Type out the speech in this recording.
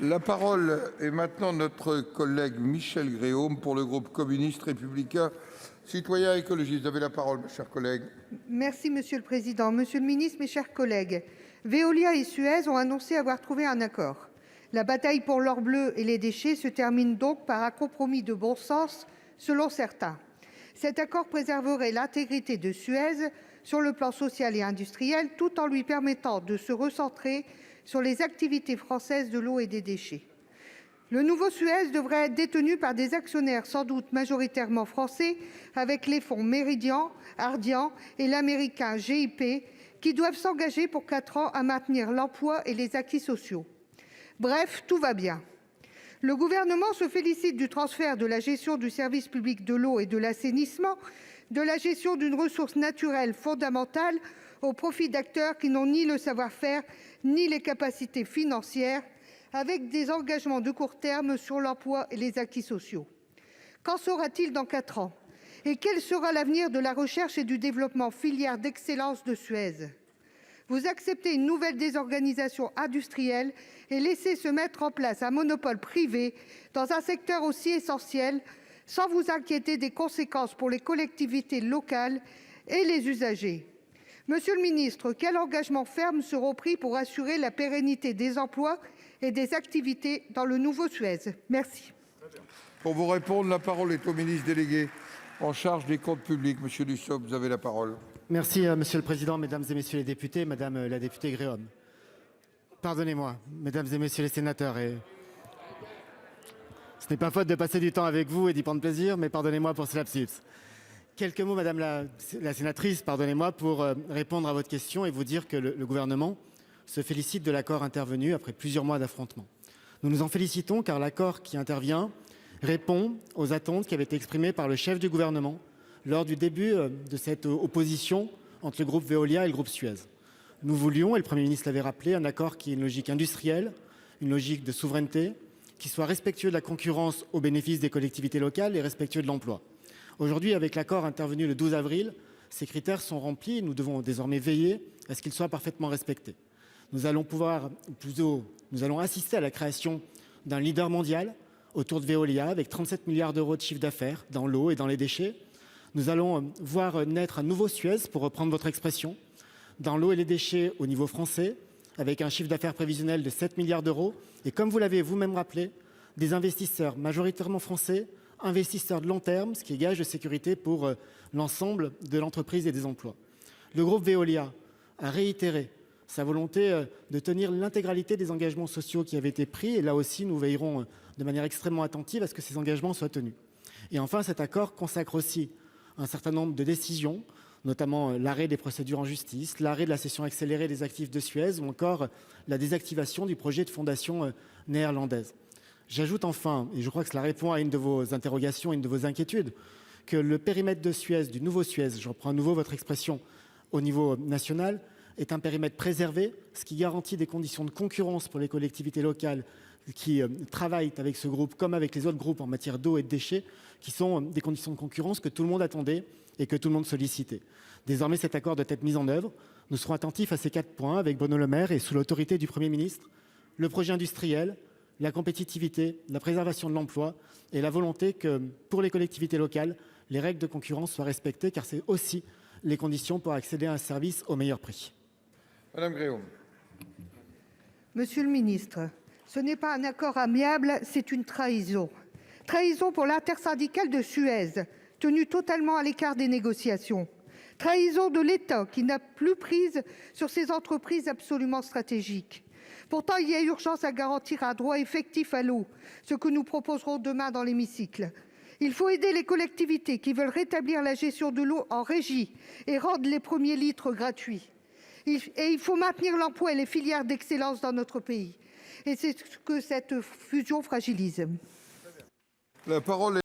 La parole est maintenant notre collègue Michelle Gréaume pour le groupe communiste républicain citoyen et écologiste. Vous avez la parole, mes chers collègues. Merci Monsieur le Président. Monsieur le Ministre, mes chers collègues, Veolia et Suez ont annoncé avoir trouvé un accord. La bataille pour l'or bleu et les déchets se termine donc par un compromis de bon sens, selon certains. Cet accord préserverait l'intégrité de Suez sur le plan social et industriel, tout en lui permettant de se recentrer sur les activités françaises de l'eau et des déchets. Le nouveau Suez devrait être détenu par des actionnaires sans doute majoritairement français, avec les fonds Méridian, Ardian et l'américain GIP, qui doivent s'engager pour 4 ans à maintenir l'emploi et les acquis sociaux. Bref, tout va bien. Le Gouvernement se félicite du transfert de la gestion du service public de l'eau et de l'assainissement, de la gestion d'une ressource naturelle fondamentale, au profit d'acteurs qui n'ont ni le savoir-faire ni les capacités financières, avec des engagements de court terme sur l'emploi et les acquis sociaux. Qu'en sera-t-il dans 4 ans? Et quel sera l'avenir de la recherche et du développement, filière d'excellence de Suez? Vous acceptez une nouvelle désorganisation industrielle et laissez se mettre en place un monopole privé dans un secteur aussi essentiel, sans vous inquiéter des conséquences pour les collectivités locales et les usagers. Monsieur le ministre, quels engagements fermes seront pris pour assurer la pérennité des emplois et des activités dans le nouveau Suez? Merci. Pour vous répondre, la parole est au ministre délégué en charge des comptes publics. Monsieur Dussopt, vous avez la parole. Merci, Monsieur le Président, Mesdames et Messieurs les députés, Madame la députée Gréaume. Pardonnez-moi, Mesdames et Messieurs les sénateurs, et ce n'est pas faute de passer du temps avec vous et d'y prendre plaisir, mais pardonnez-moi pour ce lapsus. Quelques mots, Madame la sénatrice, pardonnez-moi, pour répondre à votre question et vous dire que le gouvernement se félicite de l'accord intervenu après plusieurs mois d'affrontements. Nous nous en félicitons car l'accord qui intervient répond aux attentes qui avaient été exprimées par le chef du gouvernement lors du début de cette opposition entre le groupe Veolia et le groupe Suez. Nous voulions, et le Premier ministre l'avait rappelé, un accord qui ait une logique industrielle, une logique de souveraineté, qui soit respectueux de la concurrence au bénéfice des collectivités locales et respectueux de l'emploi. Aujourd'hui, avec l'accord intervenu le 12 avril, ces critères sont remplis et nous devons désormais veiller à ce qu'ils soient parfaitement respectés. Nous allons assister à la création d'un leader mondial autour de Veolia avec 37 milliards d'euros de chiffre d'affaires dans l'eau et dans les déchets. Nous allons voir naître un nouveau Suez, pour reprendre votre expression, dans l'eau et les déchets au niveau français, avec un chiffre d'affaires prévisionnel de 7 milliards d'euros. Et comme vous l'avez vous-même rappelé, des investisseurs majoritairement français, investisseurs de long terme, ce qui est gage de sécurité pour l'ensemble de l'entreprise et des emplois. Le groupe Veolia a réitéré sa volonté de tenir l'intégralité des engagements sociaux qui avaient été pris. Et là aussi, nous veillerons de manière extrêmement attentive à ce que ces engagements soient tenus. Et enfin, cet accord consacre aussi un certain nombre de décisions, notamment l'arrêt des procédures en justice, l'arrêt de la cession accélérée des actifs de Suez ou encore la désactivation du projet de fondation néerlandaise. J'ajoute enfin, et je crois que cela répond à une de vos interrogations, une de vos inquiétudes, que le périmètre de Suez, du nouveau Suez, je reprends à nouveau votre expression, au niveau national, est un périmètre préservé, ce qui garantit des conditions de concurrence pour les collectivités locales qui travaillent avec ce groupe comme avec les autres groupes en matière d'eau et de déchets, qui sont des conditions de concurrence que tout le monde attendait et que tout le monde sollicitait. Désormais, cet accord doit être mis en œuvre. Nous serons attentifs à ces 4 points avec Bruno Le Maire et sous l'autorité du Premier ministre. Le projet industriel, la compétitivité, la préservation de l'emploi et la volonté que, pour les collectivités locales, les règles de concurrence soient respectées, car c'est aussi les conditions pour accéder à un service au meilleur prix. Madame Gréaume. Monsieur le ministre, ce n'est pas un accord amiable, c'est une trahison. Trahison pour l'intersyndicale de Suez, tenu totalement à l'écart des négociations. Trahison de l'État qui n'a plus prise sur ces entreprises absolument stratégiques. Pourtant, il y a urgence à garantir un droit effectif à l'eau, ce que nous proposerons demain dans l'hémicycle. Il faut aider les collectivités qui veulent rétablir la gestion de l'eau en régie et rendre les premiers litres gratuits. Et il faut maintenir l'emploi et les filières d'excellence dans notre pays. Et c'est ce que cette fusion fragilise. La parole est